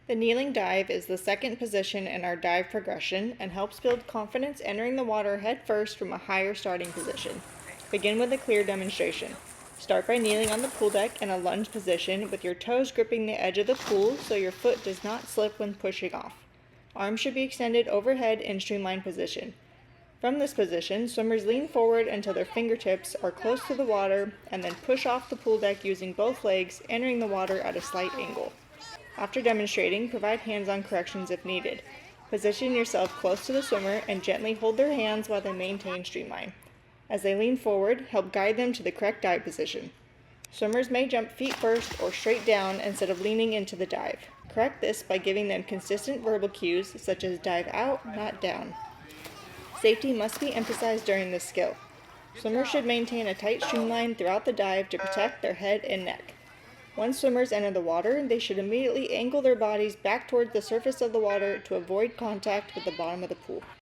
The kneeling dive is the second position in our dive progression and helps build confidence entering the water head first from a higher starting position. Begin with a clear demonstration. Start by kneeling on the pool deck in a lunge position with your toes gripping the edge of the pool so your foot does not slip when pushing off. Arms should be extended overhead in streamlined position. From this position, swimmers lean forward until their fingertips are close to the water and then push off the pool deck using both legs, entering the water at a slight angle. After demonstrating, provide hands-on corrections if needed. Position yourself close to the swimmer and gently hold their hands while they maintain streamline. As they lean forward, help guide them to the correct dive position. Swimmers may jump feet first or straight down instead of leaning into the dive. Correct this by giving them consistent verbal cues such as dive out, not down. Safety must be emphasized during this skill. Swimmers should maintain a tight streamline throughout the dive to protect their head and neck. Once swimmers enter the water, they should immediately angle their bodies back towards the surface of the water to avoid contact with the bottom of the pool.